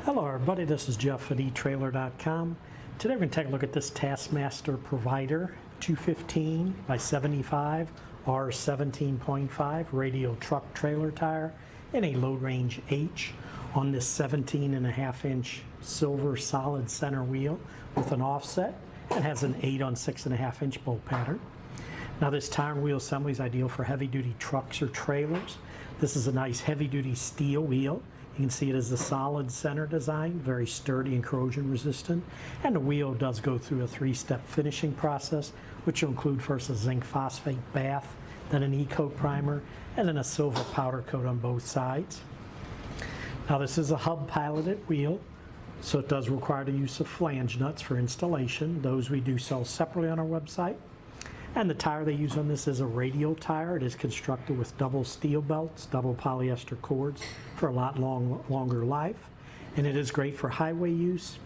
Hello everybody, this is Jeff at Etrailer.com. Today we're going to take a look at this Taskmaster Provider 215 by 75 R17.5 Radial truck trailer tire in a load range H on this 17.5-inch silver solid center wheel with an offset and has an 8 on 6.5-inch bolt pattern. Now this tire and wheel assembly is ideal for heavy duty trucks or trailers. This is a nice heavy duty steel wheel. You can see it is a solid center design, very sturdy and corrosion resistant. And the wheel does go through a 3-step finishing process, which will include first a zinc phosphate bath, then an E-coat primer, and then a silver powder coat on both sides. Now this is a hub piloted wheel, so it does require the use of flange nuts for installation. Those we do sell separately on our website. And the tire they use on this is a radial tire. It is constructed with double steel belts, double polyester cords for a lot longer life. And it is great for highway use.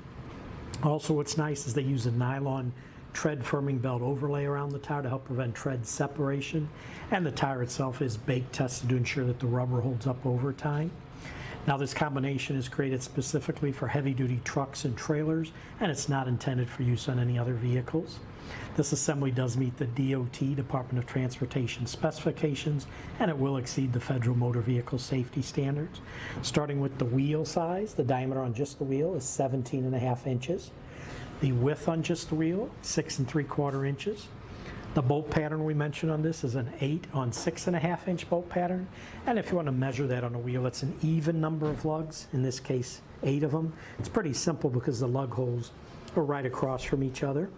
Also what's nice is they use a nylon tread firming belt overlay around the tire to help prevent tread separation. And the tire itself is bake tested to ensure that the rubber holds up over time. Now this combination is created specifically for heavy duty trucks and trailers, and it's not intended for use on any other vehicles. This assembly does meet the DOT, Department of Transportation specifications, and it will exceed the federal motor vehicle safety standards. Starting with the wheel size, the diameter on just the wheel is 17.5 inches. The width on just the wheel, 6 3/4 inches. The bolt pattern we mentioned on this is an 8 on 6.5 inch bolt pattern. And if you want to measure that on a wheel, it's an even number of lugs, in this case 8 of them. It's pretty simple because the lug holes are right across from each other.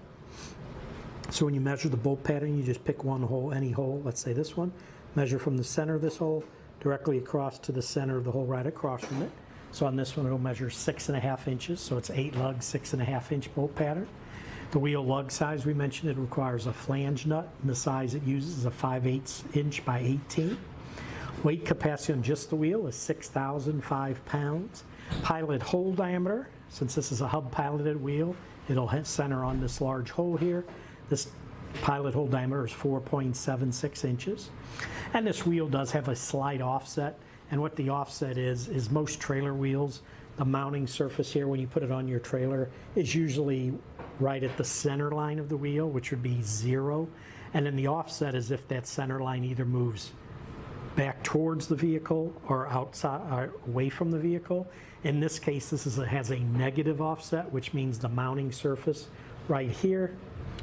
So when you measure the bolt pattern, you just pick one hole, any hole, let's say this one, measure from the center of this hole directly across to the center of the hole right across from it. So on this one it'll measure 6.5 inches, so it's 8 lugs, 6.5 inch bolt pattern. The wheel lug size we mentioned, it requires a flange nut, and the size it uses is a 5/8 inch by 18. Weight capacity on just the wheel is 6,005 pounds. Pilot hole diameter, since this is a hub piloted wheel, it'll center on this large hole here. This pilot hole diameter is 4.76 inches. And this wheel does have a slight offset, and what the offset is most trailer wheels, the mounting surface here when you put it on your trailer is usually right at the center line of the wheel, which would be 0. And then the offset is if that center line either moves back towards the vehicle or outside or away from the vehicle. In this case, has a negative offset, which means the mounting surface right here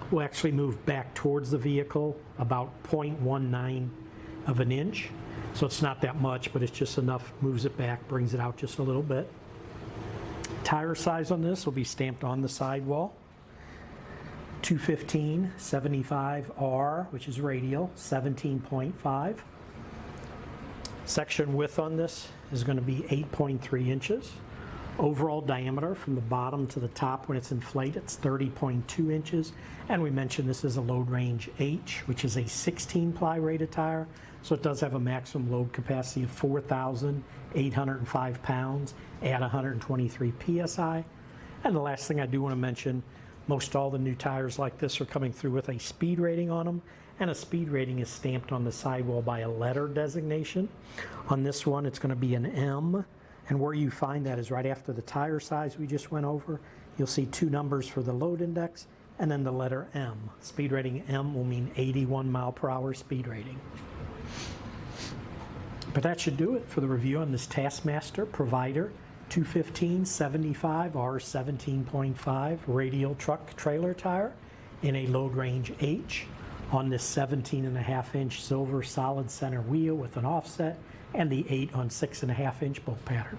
will actually move back towards the vehicle about 0.19 of an inch. So it's not that much, but it's just enough, moves it back, brings it out just a little bit. Tire size on this will be stamped on the sidewall. 215 75R, which is radial, 17.5. Section width on this is going to be 8.3 inches. Overall diameter from the bottom to the top when it's inflated, it's 30.2 inches. And we mentioned this is a load range H, which is a 16-ply rated tire. So it does have a maximum load capacity of 4,805 pounds at 123 PSI. And the last thing I do want to mention, most all the new tires like this are coming through with a speed rating on them, and a speed rating is stamped on the sidewall by a letter designation. On this one, it's going to be an M, and where you find that is right after the tire size we just went over. You'll see 2 numbers for the load index, and then the letter M. Speed rating M will mean 81 mile per hour speed rating. But that should do it for the review on this Taskmaster Provider 215 75 R17.5 Radial truck trailer tire in a load range H on this 17.5 inch silver solid center wheel with an offset and the 8 on 6.5 inch bolt pattern.